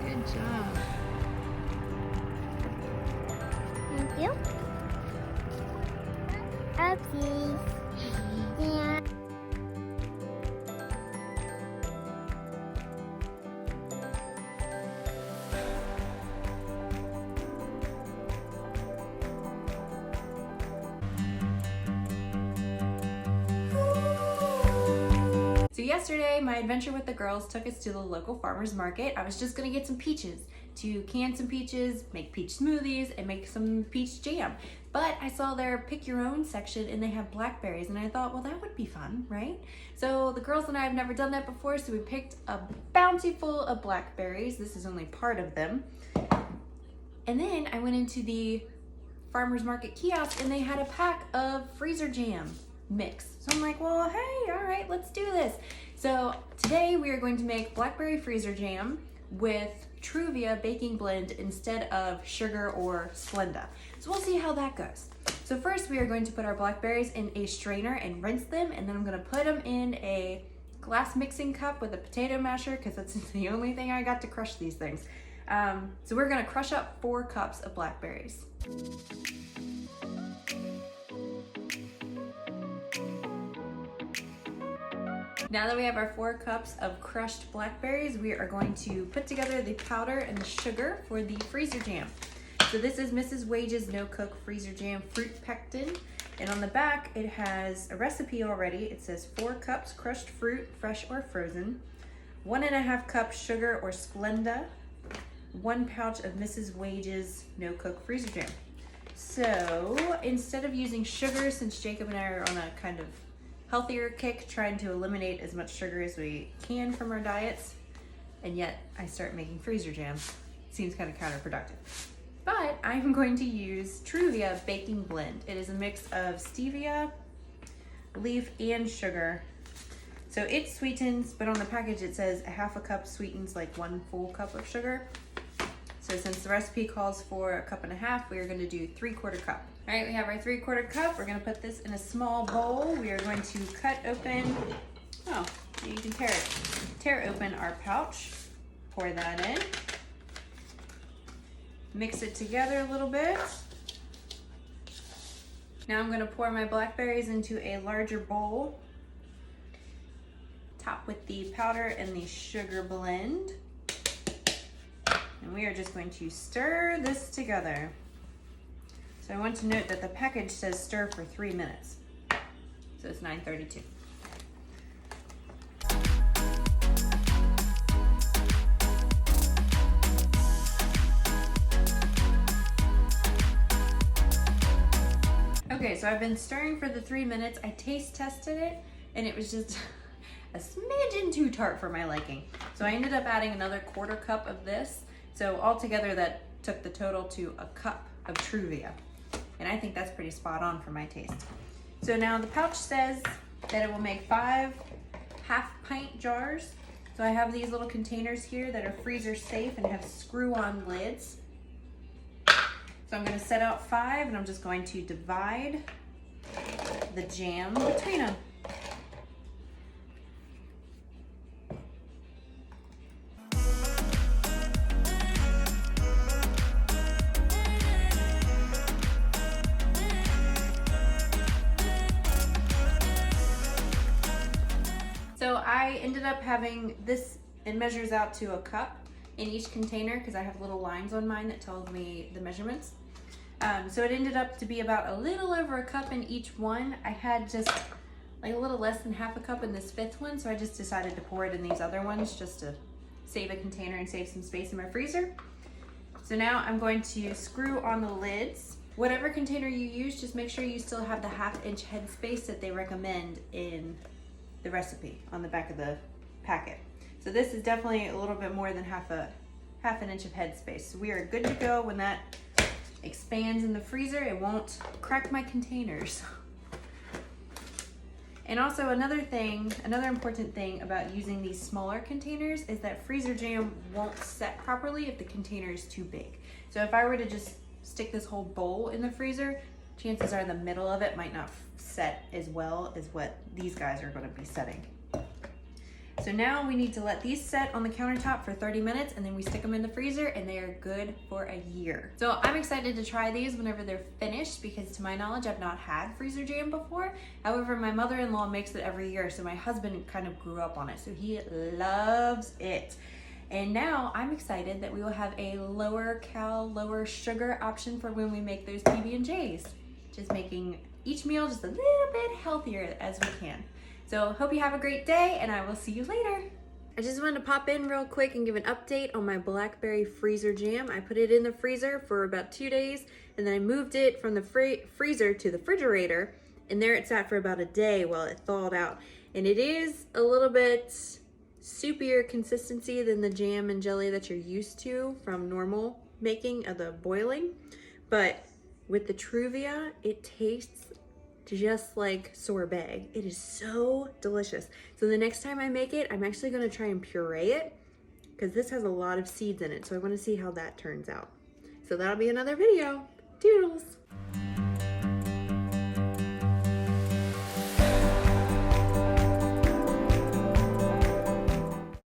Good job. Thank you. Oopsies. Yeah. So yesterday, my adventure with the girls took us to the local farmer's market. I was just gonna get some peaches, to can some peaches, make peach smoothies, and make some peach jam. But I saw their pick your own section and they have blackberries, and I thought, well, that would be fun, right? So the girls and I have never done that before, so we picked a bountiful of blackberries. This is only part of them. And then I went into the farmer's market kiosk and they had a pack of freezer jam mix. So I'm like, well, hey, all right, let's do this. So today we are going to make blackberry freezer jam with Truvia baking blend instead of sugar or Splenda. So we'll see how that goes. So first we are going to put our blackberries in a strainer and rinse them, and then I'm gonna put them in a glass mixing cup with a potato masher because that's the only thing I got to crush these things. So we're gonna crush up 4 cups of blackberries. Now that we have our 4 cups of crushed blackberries, we are going to put together the powder and the sugar for the freezer jam. So this is Mrs. Wage's no-cook freezer jam fruit pectin. And on the back, it has a recipe already. It says 4 cups crushed fruit, fresh or frozen, 1.5 cups sugar or Splenda, 1 pouch of Mrs. Wage's no-cook freezer jam. So instead of using sugar, since Jacob and I are on a kind of healthier kick, trying to eliminate as much sugar as we can from our diets, and yet I start making freezer jam. Seems kind of counterproductive. But I'm going to use Truvia baking blend. It is a mix of stevia, leaf, and sugar. So it sweetens, but on the package it says 1/2 cup sweetens like 1 full cup of sugar. So since the recipe calls for 1.5 cups, we are going to do 3/4 cup. All right, we have our 3/4 cup. We're going to put this in a small bowl. We are going to cut open, oh, you can tear it. Tear open our pouch, pour that in, mix it together a little bit. Now I'm going to pour my blackberries into a larger bowl, top with the powder and the sugar blend. And we are just going to stir this together. So I want to note that the package says stir for 3 minutes. So it's 9:32. Okay, so I've been stirring for the 3 minutes. I taste tested it and it was just a smidgen too tart for my liking. So I ended up adding another 1/4 cup of this. So altogether that took the total to 1 cup of Truvia. And I think that's pretty spot on for my taste. So now the pouch says that it will make 5 half-pint jars. So I have these little containers here that are freezer safe and have screw-on lids. So I'm gonna set out 5 and I'm just going to divide the jam between them. So I ended up having this, it measures out to 1 cup in each container because I have little lines on mine that tells me the measurements. So it ended up to be about a little over 1 cup in each one. I had just like a little less than 1/2 cup in this 5th one, so I just decided to pour it in these other ones just to save a container and save some space in my freezer. So now I'm going to screw on the lids. Whatever container you use, just make sure you still have the 1/2 inch headspace that they recommend in the recipe on the back of the packet. So this is definitely a little bit more than half an inch of headspace. So we are good to go. When that expands in the freezer, it won't crack my containers. And also another important thing about using these smaller containers is that freezer jam won't set properly if the container is too big. So if I were to just stick this whole bowl in the freezer, chances are the middle of it might not set as well as what these guys are going to be setting. So now we need to let these set on the countertop for 30 minutes and then we stick them in the freezer and they are good for a year. So I'm excited to try these whenever they're finished because to my knowledge, I've not had freezer jam before. However, my mother-in-law makes it every year. So my husband kind of grew up on it. So he loves it. And now I'm excited that we will have a lower cal, lower sugar option for when we make those PB&Js. Just making each meal just a little bit healthier as we can. So hope you have a great day and I will see you later. I just wanted to pop in real quick and give an update on my Blackberry freezer jam. I put it in the freezer for about 2 days and then I moved it from the freezer to the refrigerator and there it sat for about a day while it thawed out. And it is a little bit soupier consistency than the jam and jelly that you're used to from normal making of the boiling. But with the Truvia, it tastes just like sorbet. It is so delicious. So the next time I make it, I'm actually gonna try and puree it because this has a lot of seeds in it. So I wanna see how that turns out. So that'll be another video. Doodles.